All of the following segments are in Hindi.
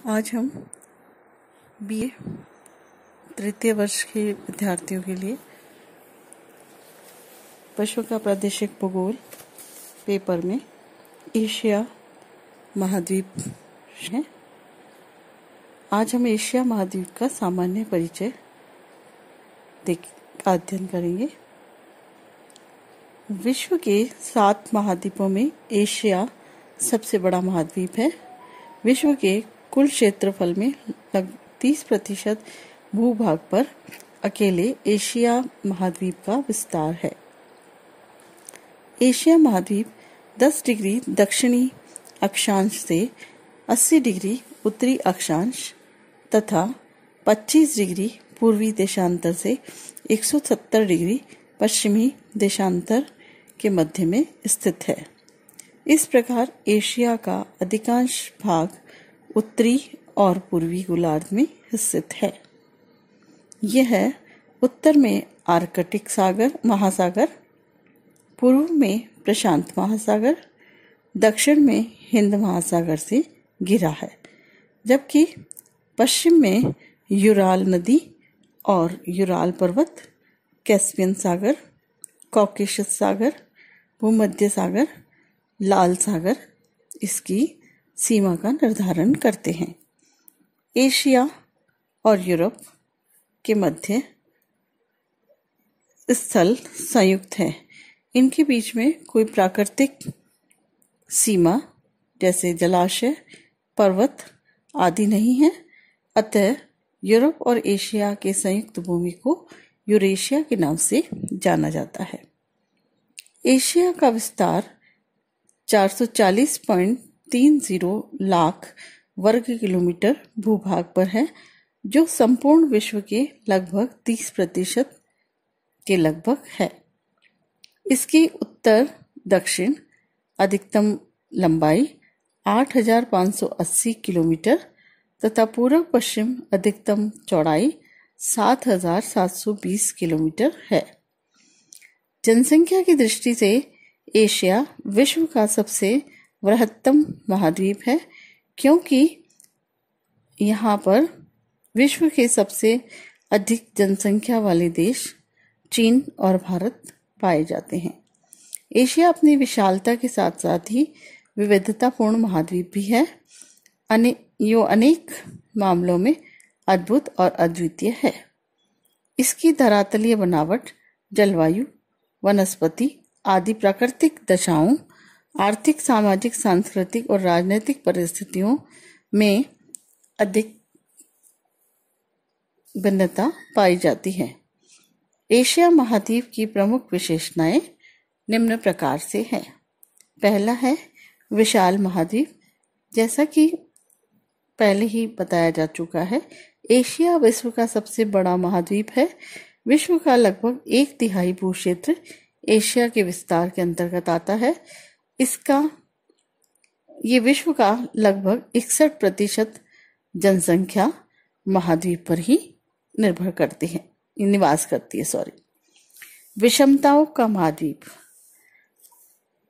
आज हम बीए तृतीय वर्ष के विद्यार्थियों के लिए विश्व का प्रादेशिक भूगोल पेपर में एशिया महाद्वीप है। आज हम एशिया महाद्वीप का सामान्य परिचय अध्ययन करेंगे। विश्व के 7 महाद्वीपों में एशिया सबसे बड़ा महाद्वीप है। विश्व के कुल क्षेत्रफल में लगभग 30% भूभाग पर अकेले एशिया महाद्वीप का विस्तार है। एशिया महाद्वीप 10 डिग्री दक्षिणी अक्षांश से 80 डिग्री उत्तरी अक्षांश तथा 25 डिग्री पूर्वी देशांतर से 170 डिग्री पश्चिमी देशांतर के मध्य में स्थित है। इस प्रकार एशिया का अधिकांश भाग उत्तरी और पूर्वी गोलार्ध में स्थित है। यह उत्तर में आर्कटिक महासागर, पूर्व में प्रशांत महासागर, दक्षिण में हिंद महासागर से घिरा है, जबकि पश्चिम में यूराल नदी और यूराल पर्वत, कैस्पियन सागर, कॉकेशस सागर, भूमध्य सागर, लाल सागर इसकी सीमा का निर्धारण करते हैं। एशिया और यूरोप के मध्य स्थल संयुक्त है। इनके बीच में कोई प्राकृतिक सीमा जैसे जलाशय, पर्वत आदि नहीं है। अतः यूरोप और एशिया के संयुक्त भूमि को यूरेशिया के नाम से जाना जाता है। एशिया का विस्तार 440.30 लाख वर्ग किलोमीटर भूभाग पर है, जो संपूर्ण विश्व के लगभग 30% के लगभग है। इसकी उत्तर दक्षिण अधिकतम लंबाई 8,580 किलोमीटर तथा पूर्व पश्चिम अधिकतम चौड़ाई 7,720 किलोमीटर है। जनसंख्या की दृष्टि से एशिया विश्व का सबसे बृहत्तम महाद्वीप है, क्योंकि यहाँ पर विश्व के सबसे अधिक जनसंख्या वाले देश चीन और भारत पाए जाते हैं। एशिया अपनी विशालता के साथ साथ ही विविधतापूर्ण महाद्वीप भी है। यो अनेक मामलों में अद्भुत और अद्वितीय है। इसकी धरातलीय बनावट, जलवायु, वनस्पति आदि प्राकृतिक दशाओं, आर्थिक, सामाजिक, सांस्कृतिक और राजनीतिक परिस्थितियों में अधिक भिन्नता पाई जाती है। एशिया महाद्वीप की प्रमुख विशेषताएं निम्न प्रकार से हैं। पहला है विशाल महाद्वीप। जैसा कि पहले ही बताया जा चुका है, एशिया विश्व का सबसे बड़ा महाद्वीप है। विश्व का लगभग 1/3 भूक्षेत्र एशिया के विस्तार के अंतर्गत आता है। ये विश्व का लगभग 61% जनसंख्या महाद्वीप पर ही निवास करती है। विषमताओं का महाद्वीप।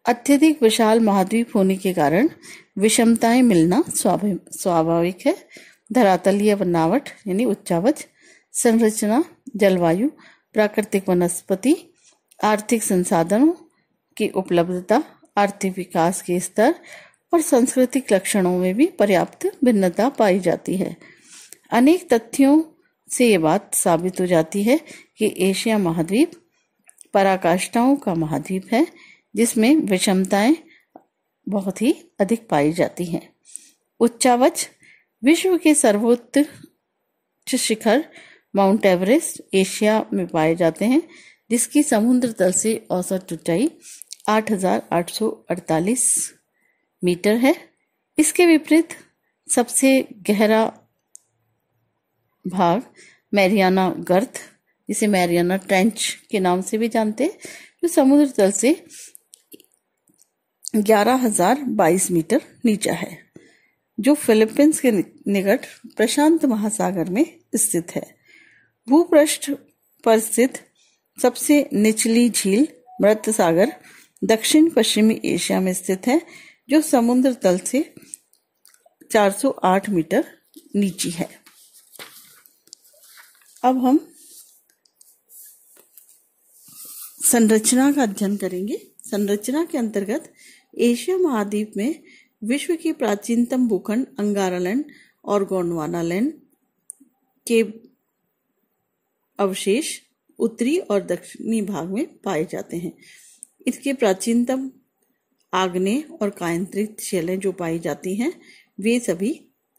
अत्यधिक विशाल महाद्वीप होने के कारण विषमताएं मिलना स्वाभाविक है। धरातलीय बनावट यानी उच्चावच, संरचना, जलवायु, प्राकृतिक वनस्पति, आर्थिक संसाधनों की उपलब्धता, आर्थिक विकास के स्तर और सांस्कृतिक लक्षणों में भी पर्याप्त भिन्नता पाई जाती है। अनेक तथ्यों से ये बात साबित हो जाती है कि एशिया महाद्वीप पराकाष्ठाओं का महाद्वीप है, जिसमें विषमताएं बहुत ही अधिक पाई जाती हैं। उच्चावच। विश्व के सर्वोच्च शिखर माउंट एवरेस्ट एशिया में पाए जाते हैं, जिसकी समुद्र तल से औसत ऊंचाई 8,848 मीटर है। इसके विपरीत सबसे गहरा भाग मैरियाना गर्त, जिसे मैरियाना ट्रेंच के नाम से भी जानते हैं, जो समुद्र तल से 11,022 मीटर नीचा है, जो फिलीपींस के निकट प्रशांत महासागर में स्थित है। भूपृष्ठ पर स्थित सबसे निचली झील मृत सागर दक्षिण पश्चिमी एशिया में स्थित है, जो समुद्र तल से 408 मीटर नीची है। अब हम संरचना का अध्ययन करेंगे। संरचना के अंतर्गत एशिया महाद्वीप में विश्व की प्राचीनतम भूखंड अंगारा लैंड और गोंडवाना लैंड के अवशेष उत्तरी और दक्षिणी भाग में पाए जाते हैं। इसके प्राचीनतम आग्नेय और कायांतरित शिलाएं जो पाई जाती हैं वे सभी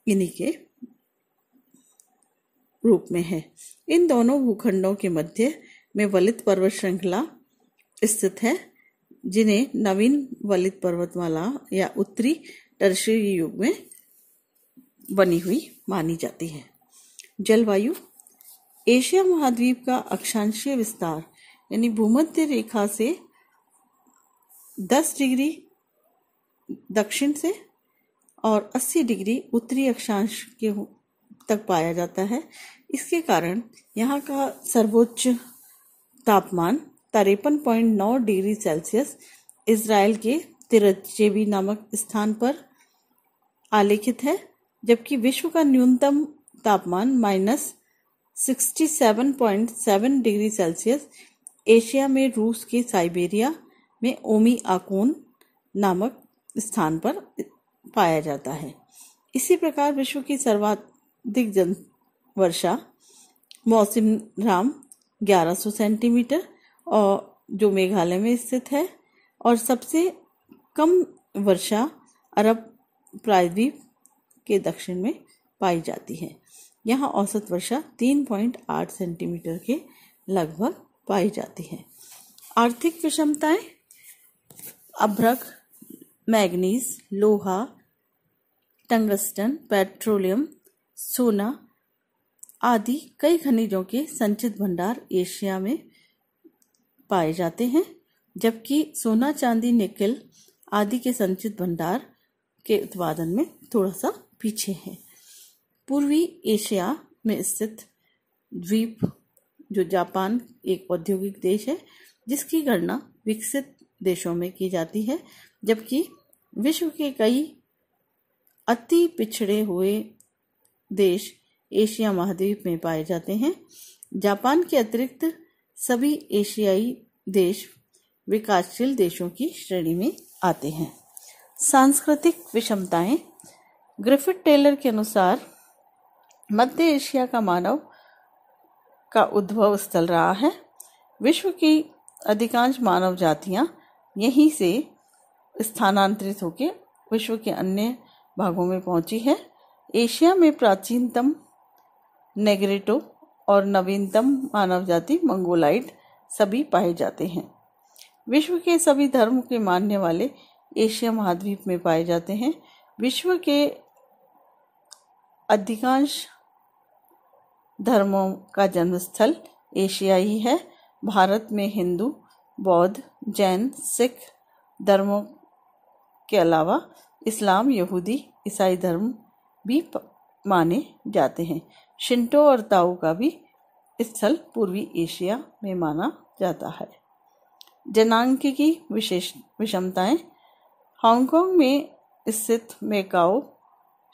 इन्हीं के रूप में है। इन दोनों भूखंडों के मध्य में वलित पर्वत श्रृंखला स्थित है, जिन्हें नवीन वलित पर्वतमाला या उत्तरी टर्शियरी युग में बनी हुई मानी जाती है। जलवायु एशिया महाद्वीप का अक्षांशीय विस्तार यानी भूमध्य रेखा से 10 डिग्री दक्षिण से और 80 डिग्री उत्तरी अक्षांश के तक पाया जाता है। इसके कारण यहाँ का सर्वोच्च तापमान 53.9 डिग्री सेल्सियस इजराइल के तिरजेबी नामक स्थान पर आलेखित है, जबकि विश्व का न्यूनतम तापमान -67.7 डिग्री सेल्सियस एशिया में रूस के साइबेरिया में ओमी आकोन नामक स्थान पर पाया जाता है। इसी प्रकार विश्व की सर्वाधिक जन वर्षा मौसिनराम 1100 सेंटीमीटर और जो मेघालय में स्थित है, और सबसे कम वर्षा अरब प्रायद्वीप के दक्षिण में पाई जाती है। यहाँ औसत वर्षा 3.8 सेंटीमीटर के लगभग पाई जाती है। आर्थिक विषमताएं अभ्रक, मैग्नीज, लोहा, टंगस्टन, पेट्रोलियम, सोना आदि कई खनिजों के संचित भंडार एशिया में पाए जाते हैं, जबकि सोना, चांदी, निकेल आदि के संचित भंडार के उत्पादन में थोड़ा सा पीछे है। पूर्वी एशिया में स्थित द्वीप जो जापान एक औद्योगिक देश है, जिसकी गणना विकसित देशों में की जाती है, जबकि विश्व के कई अति पिछड़े हुए देश एशिया महाद्वीप में पाए जाते हैं। जापान के अतिरिक्त सभी एशियाई देश विकासशील देशों की श्रेणी में आते हैं। सांस्कृतिक विषमताएं ग्रिफिथ टेलर के अनुसार मध्य एशिया का मानव का उद्भव स्थल रहा है। विश्व की अधिकांश मानव जातियां यहीं से स्थानांतरित होकर विश्व के अन्य भागों में पहुंची है। एशिया में प्राचीनतम नेग्रिटो और नवीनतम मानव जाति मंगोलाइड सभी पाए जाते हैं। विश्व के सभी धर्म के मानने वाले एशिया महाद्वीप में पाए जाते हैं। विश्व के अधिकांश धर्मों का जन्मस्थल एशिया ही है। भारत में हिंदू, बौद्ध, जैन, सिख धर्मों के अलावा इस्लाम, यहूदी, ईसाई धर्म भी माने जाते हैं। शिंटो और ताओ का भी स्थल पूर्वी एशिया में माना जाता है। जनांकिकी विशेष विषमताएं हांगकांग में स्थित मैकाओ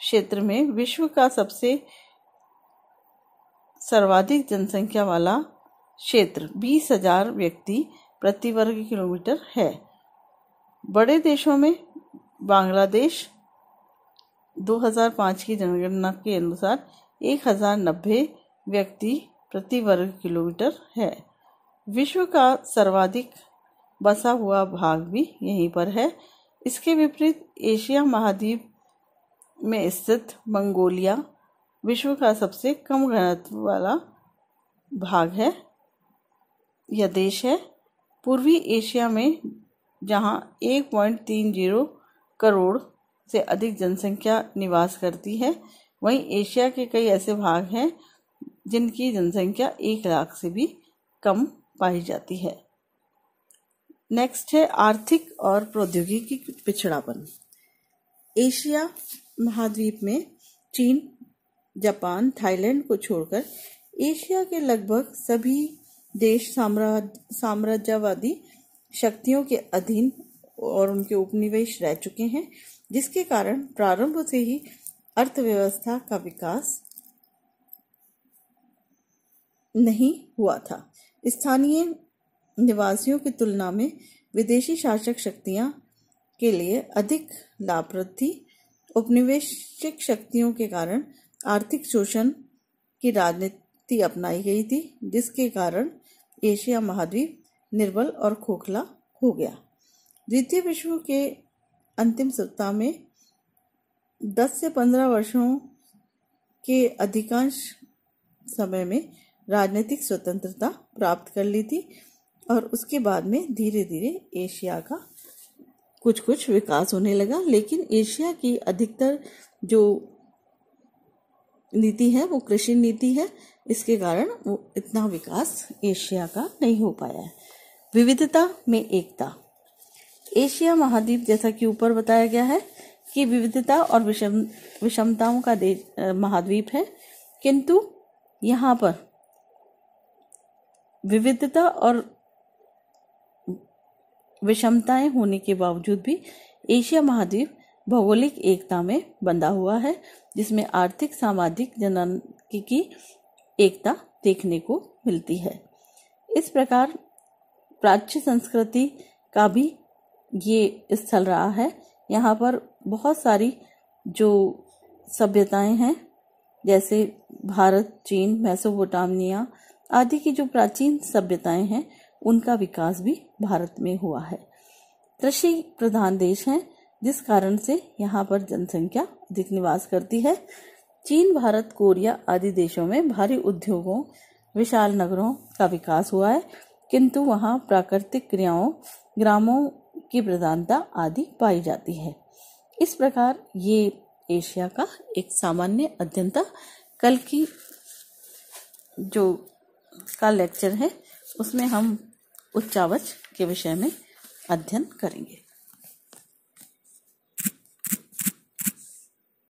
क्षेत्र में विश्व का सबसे सर्वाधिक जनसंख्या वाला क्षेत्र 20,000 व्यक्ति प्रति वर्ग किलोमीटर है। बड़े देशों में बांग्लादेश 2005 की जनगणना के अनुसार 1090 व्यक्ति प्रति वर्ग किलोमीटर है। विश्व का सर्वाधिक बसा हुआ भाग भी यहीं पर है। इसके विपरीत एशिया महाद्वीप में स्थित मंगोलिया विश्व का सबसे कम घनत्व वाला भाग है या देश है। पूर्वी एशिया में जहां 1.30 करोड़ से अधिक जनसंख्या निवास करती है, वहीं एशिया के कई ऐसे भाग हैं जिनकी जनसंख्या 1 लाख से भी कम पाई जाती है। नेक्स्ट है आर्थिक और प्रौद्योगिकी पिछड़ापन। एशिया महाद्वीप में चीन, जापान, थाईलैंड को छोड़कर एशिया के लगभग सभी देश साम्राज्यवादी शक्तियों के अधीन और उनके उपनिवेश रह चुके हैं, जिसके कारण प्रारंभ से ही अर्थव्यवस्था का विकास नहीं हुआ था। स्थानीय निवासियों की तुलना में विदेशी शासक शक्तियां के लिए अधिक लाभप्रद थी। औपनिवेशिक शक्तियों के कारण आर्थिक शोषण की राजनीति अपनाई गई थी, जिसके कारण एशिया महाद्वीप निर्बल और खोखला हो गया। द्वितीय विश्व के अंतिम सप्ताह में 10 से 15 वर्षों के अधिकांश समय में राजनीतिक स्वतंत्रता प्राप्त कर ली थी और उसके बाद में धीरे धीरे एशिया का कुछ कुछ विकास होने लगा। लेकिन एशिया की अधिकतर जो नीति है वो कृषि नीति है, इसके कारण वो इतना विकास एशिया का नहीं हो पाया है। विविधता में एकता। एशिया महाद्वीप, जैसा कि ऊपर बताया गया है कि विविधता और विषमताओं का महाद्वीप है, किंतु यहाँ पर विविधता और विषमताएं होने के बावजूद भी एशिया महाद्वीप भौगोलिक एकता में बंधा हुआ है, जिसमें आर्थिक, सामाजिक, जनसांख्यिकी एकता देखने को मिलती है। इस प्रकार प्राच्य संस्कृति का भी ये स्थल रहा है। यहाँ पर बहुत सारी जो सभ्यताएं हैं, जैसे भारत, चीन, मेसोपोटामिया आदि की जो प्राचीन सभ्यताएं हैं, उनका विकास भी भारत में हुआ है। कृषि प्रधान देश है, जिस कारण से यहाँ पर जनसंख्या अधिक निवास करती है। चीन, भारत, कोरिया आदि देशों में भारी उद्योगों, विशाल नगरों का विकास हुआ है, किंतु वहाँ प्राकृतिक क्रियाओं, ग्रामों की प्रधानता आदि पाई जाती है। इस प्रकार ये एशिया का एक सामान्य अध्ययन था। कल की जो का लेक्चर है उसमें हम उच्चावच के विषय में अध्ययन करेंगे।